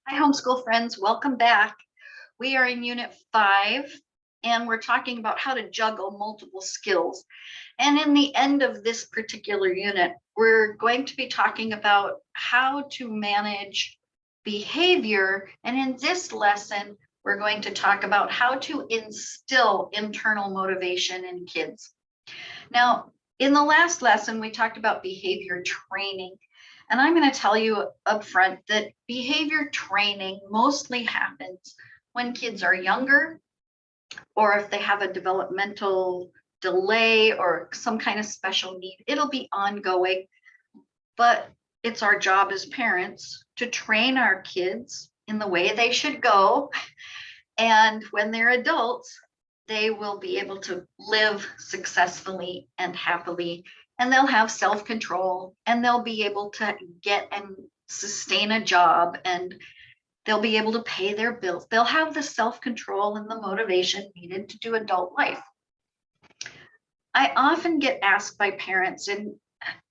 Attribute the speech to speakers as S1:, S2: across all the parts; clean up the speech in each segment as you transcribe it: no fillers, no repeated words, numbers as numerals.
S1: Hi, homeschool friends. Welcome back. We are in Unit 5, and we're talking about how to juggle multiple skills. And in the end of this particular unit, we're going to be talking about how to manage behavior. And in this lesson, we're going to talk about how to instill internal motivation in kids. Now, in the last lesson, we talked about behavior training. And I'm going to tell you up front that behavior training mostly happens when kids are younger, or if they have a developmental delay or some kind of special need. It'll be ongoing, but it's our job as parents to train our kids in the way they should go. And when they're adults, they will be able to live successfully and happily, and they'll have self-control, and they'll be able to get and sustain a job, and they'll be able to pay their bills. They'll have the self-control and the motivation needed to do adult life. I often get asked by parents, and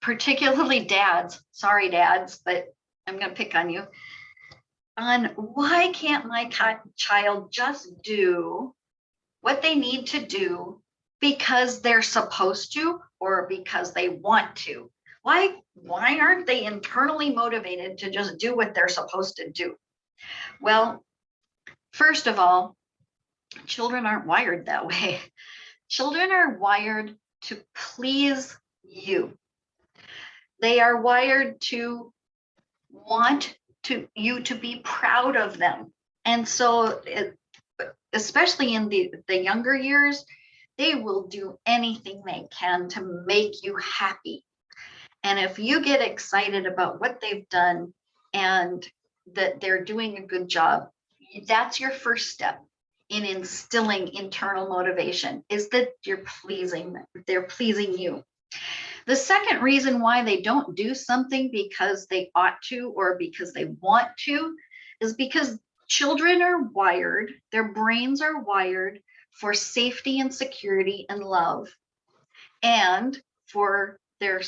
S1: particularly dads, sorry dads, but I'm going to pick on you, on why can't my child just do what they need to do because they're supposed to or because they want to. Why aren't they internally motivated to just do what they're supposed to do? Well, first of all, children aren't wired that way. Children are wired to please you. They are wired to want you to be proud of them. And so especially in the younger years, they will do anything they can to make you happy. And if you get excited about what they've done and that they're doing a good job, that's your first step in instilling internal motivation, is that they're pleasing you. The second reason why they don't do something because they ought to or because they want to is because children are wired, their brains are wired for safety and security and love, and for their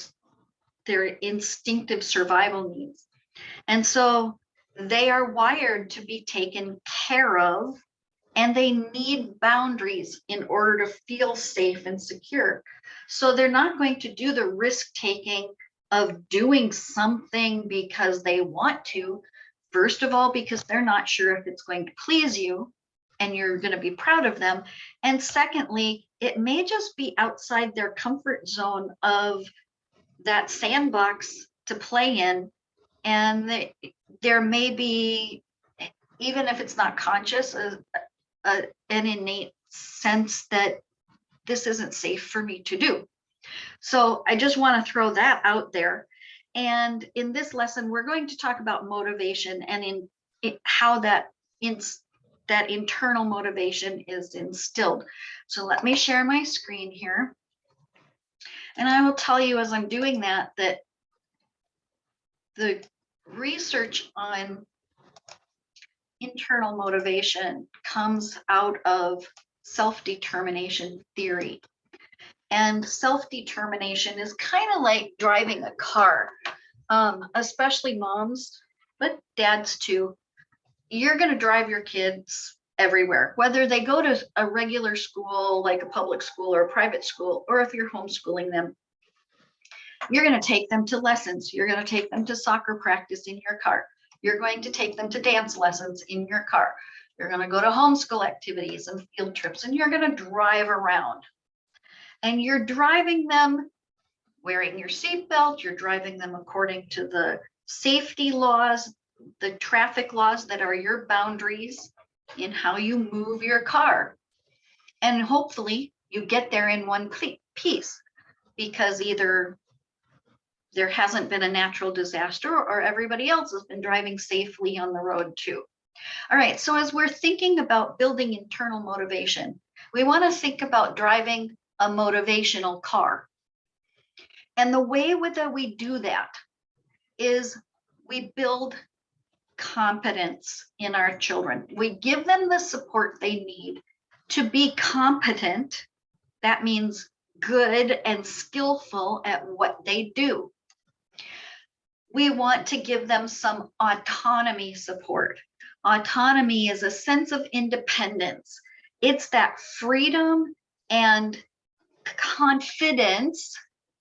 S1: instinctive survival needs. And so they are wired to be taken care of, and they need boundaries in order to feel safe and secure. So they're not going to do the risk taking of doing something because they want to. First of all, because they're not sure if it's going to please you and you're going to be proud of them. And secondly, it may just be outside their comfort zone of that sandbox to play in. And there may be, even if it's not conscious, an innate sense that this isn't safe for me to do. So I just want to throw that out there. And in this lesson, we're going to talk about motivation and how that internal motivation is instilled. So let me share my screen here. And I will tell you as I'm doing that the research on internal motivation comes out of self-determination theory. And self-determination is kind of like driving a car, especially moms, but dads too. You're going to drive your kids everywhere, whether they go to a regular school, like a public school or a private school, or if you're homeschooling them. You're going to take them to lessons. You're going to take them to soccer practice in your car. You're going to take them to dance lessons in your car. You're going to go to homeschool activities and field trips, and you're going to drive around. And you're driving them wearing your seatbelt. You're driving them according to the safety laws, the traffic laws that are your boundaries in how you move your car. And hopefully you get there in one piece, because either there hasn't been a natural disaster or everybody else has been driving safely on the road too. All right, so as we're thinking about building internal motivation, we want to think about driving a motivational car. And the way that we do that is we build competence in our children. We give them the support they need to be competent. That means good and skillful at what they do. We want to give them some autonomy support. Autonomy is a sense of independence. It's that freedom and confidence,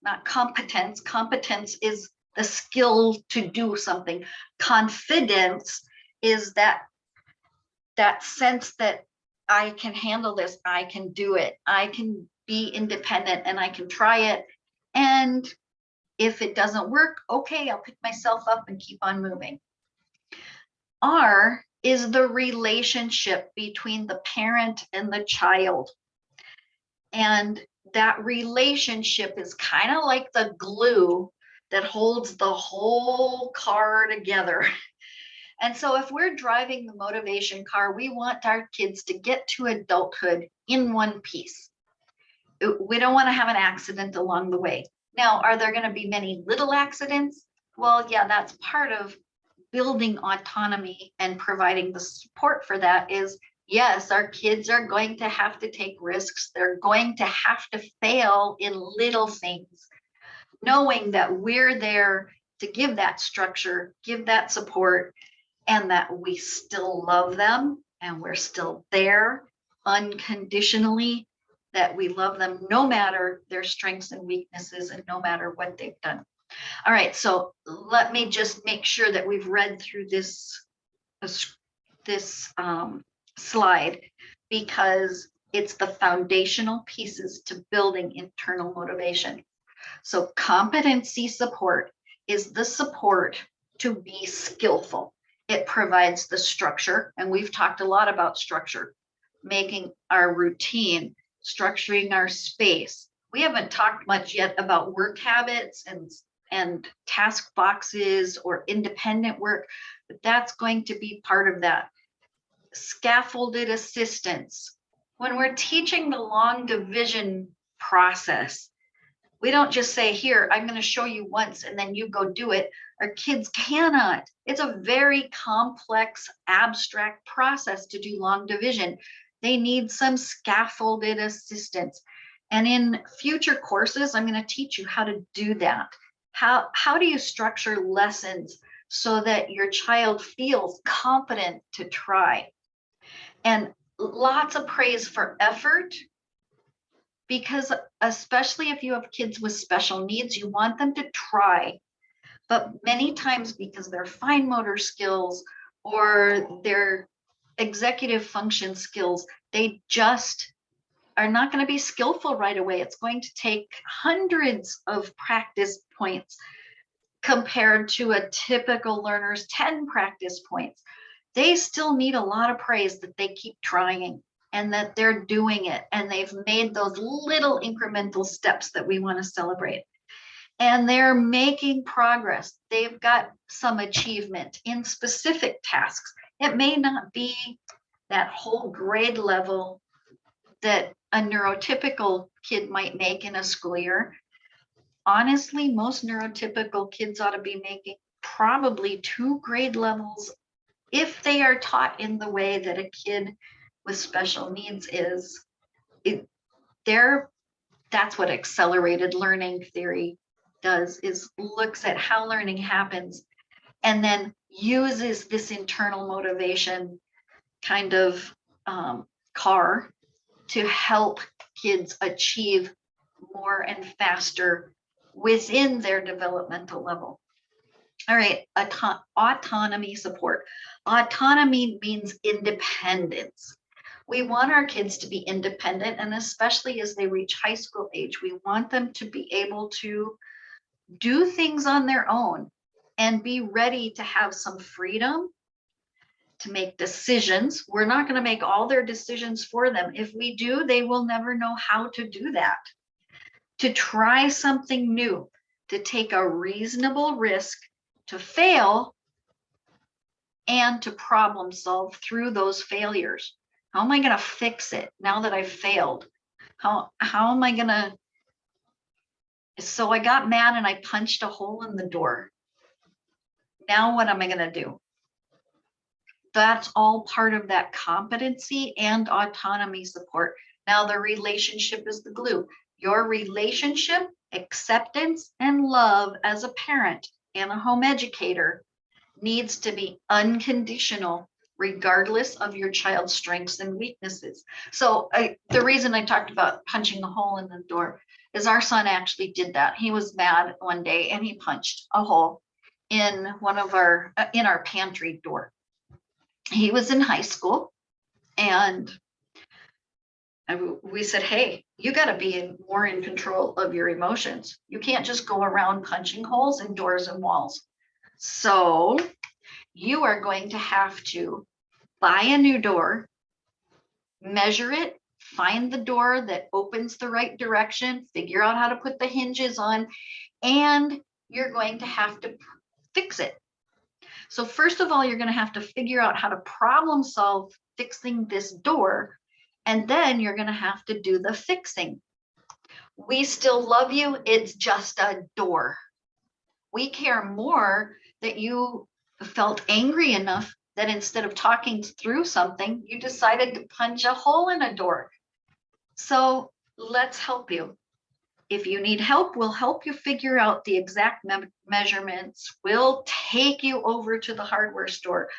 S1: not competence. Competence is the skill to do something. Confidence is that sense that I can handle this, I can do it, I can be independent, and I can try it. And if it doesn't work, okay, I'll pick myself up and keep on moving. R is the relationship between the parent and the child. And that relationship is kind of like the glue that holds the whole car together. And so if we're driving the motivation car, we want our kids to get to adulthood in one piece. We don't want to have an accident along the way. Now, are there going to be many little accidents? Well, yeah, that's part of building autonomy and providing the support for that is, yes, our kids are going to have to take risks. They're going to have to fail in little things, knowing that we're there to give that structure, give that support, and that we still love them and we're still there unconditionally, that we love them no matter their strengths and weaknesses and no matter what they've done. All right, so let me just make sure that we've read through this slide, because it's the foundational pieces to building internal motivation. So competency support is the support to be skillful. It provides the structure, and we've talked a lot about structure, making our routine, structuring our space. We haven't talked much yet about work habits and task boxes or independent work, but that's going to be part of that. Scaffolded assistance. When we're teaching the long division process, we don't just say, here, I'm going to show you once and then you go do it. Our kids cannot. It's a very complex, abstract process to do long division. They need some scaffolded assistance. And in future courses, I'm going to teach you how to do that. How do you structure lessons so that your child feels confident to try? And lots of praise for effort, because especially if you have kids with special needs, you want them to try. But many times, because their fine motor skills or their executive function skills, they just are not going to be skillful right away. It's going to take hundreds of practice points compared to a typical learner's 10 practice points. They still need a lot of praise that they keep trying and that they're doing it, and they've made those little incremental steps that we want to celebrate. And they're making progress. They've got some achievement in specific tasks. It may not be that whole grade level that a neurotypical kid might make in a school year. Honestly, most neurotypical kids ought to be making probably 2 grade levels if they are taught in the way that a kid with special needs is. That's what accelerated learning theory does, is looks at how learning happens and then uses this internal motivation kind of car to help kids achieve more and faster within their developmental level. All right, autonomy support. Autonomy means independence. We want our kids to be independent, and especially as they reach high school age, we want them to be able to do things on their own and be ready to have some freedom to make decisions. We're not going to make all their decisions for them. If we do, they will never know how to do that. To try something new, to take a reasonable risk, to fail, and to problem solve through those failures. How am I going to fix it now that I've failed? How am I going to? So I got mad and I punched a hole in the door. Now what am I going to do? That's all part of that competency and autonomy support. Now the relationship is the glue. Your relationship, acceptance, and love as a parent and a home educator needs to be unconditional, regardless of your child's strengths and weaknesses. So the reason I talked about punching a hole in the door is our son actually did that. He was mad one day and he punched a hole in in our pantry door. He was in high school, and we said, hey, you got to be more in control of your emotions. You can't just go around punching holes in doors and walls. So you are going to have to buy a new door, measure it, find the door that opens the right direction, figure out how to put the hinges on, and you're going to have to fix it. So first of all, you're going to have to figure out how to problem solve fixing this door, and then you're going to have to do the fixing. We still love you. It's just a door. We care more that you felt angry enough that instead of talking through something, you decided to punch a hole in a door. So let's help you. If you need help, we'll help you figure out the exact measurements. We'll take you over to the hardware store,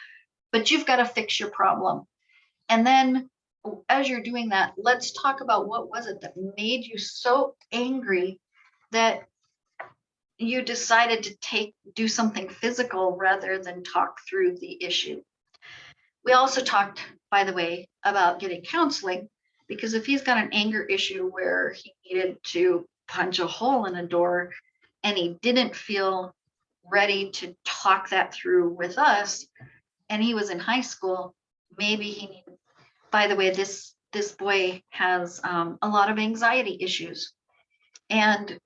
S1: but you've got to fix your problem. And then as you're doing that, let's talk about what was it that made you so angry that you decided to do something physical rather than talk through the issue. We also talked, by the way, about getting counseling, because if he's got an anger issue where he needed to punch a hole in a door and he didn't feel ready to talk that through with us, and he was in high school, maybe he needed, by the way, this boy has a lot of anxiety issues. And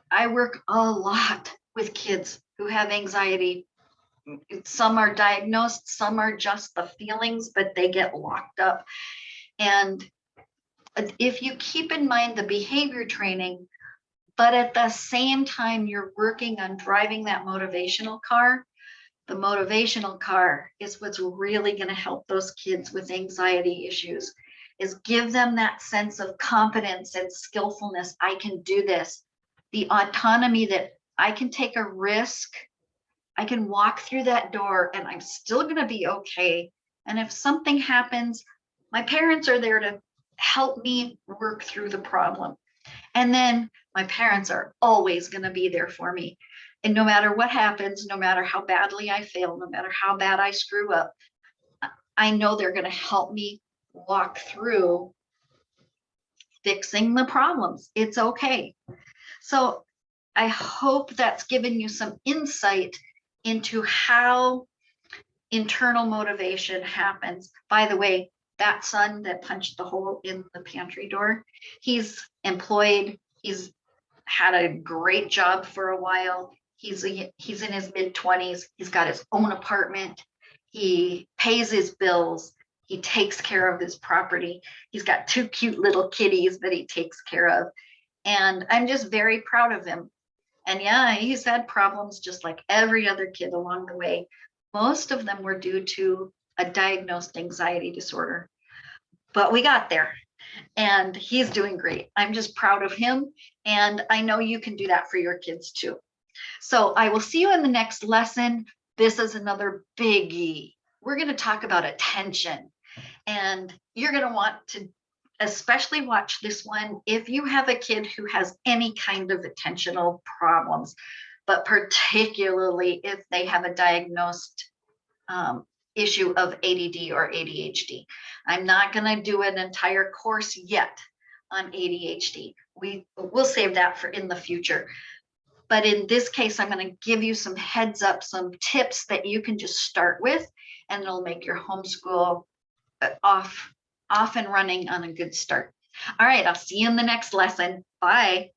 S1: I work a lot with kids who have anxiety. Some are diagnosed, some are just the feelings, but they get locked up. And if you keep in mind the behavior training, but at the same time you're working on driving that motivational car, the motivational car is what's really going to help those kids with anxiety issues, is give them that sense of competence and skillfulness. I can do this. The autonomy that I can take a risk. I can walk through that door and I'm still going to be okay. And if something happens, my parents are there to help me work through the problem. And then my parents are always going to be there for me. And no matter what happens, no matter how badly I fail, no matter how bad I screw up, I know they're going to help me walk through fixing the problems. It's okay. So I hope that's given you some insight into how internal motivation happens. By the way, that son that punched the hole in the pantry door, he's employed. He's had a great job for a while. He's in his mid-20s. He's got his own apartment. He pays his bills. He takes care of his property. He's got 2 cute little kitties that he takes care of. And I'm just very proud of him. And yeah, he's had problems just like every other kid along the way. Most of them were due to a diagnosed anxiety disorder. But we got there. And he's doing great. I'm just proud of him. And I know you can do that for your kids too. So I will see you in the next lesson. This is another biggie. We're going to talk about attention. And you're going to want to especially watch this one if you have a kid who has any kind of attentional problems, but particularly if they have a diagnosed issue of ADD or ADHD. I'm not going to do an entire course yet on ADHD. We'll save that for in the future. But in this case, I'm going to give you some heads up, some tips that you can just start with, and it'll make your homeschool off and running on a good start. All right, I'll see you in the next lesson. Bye.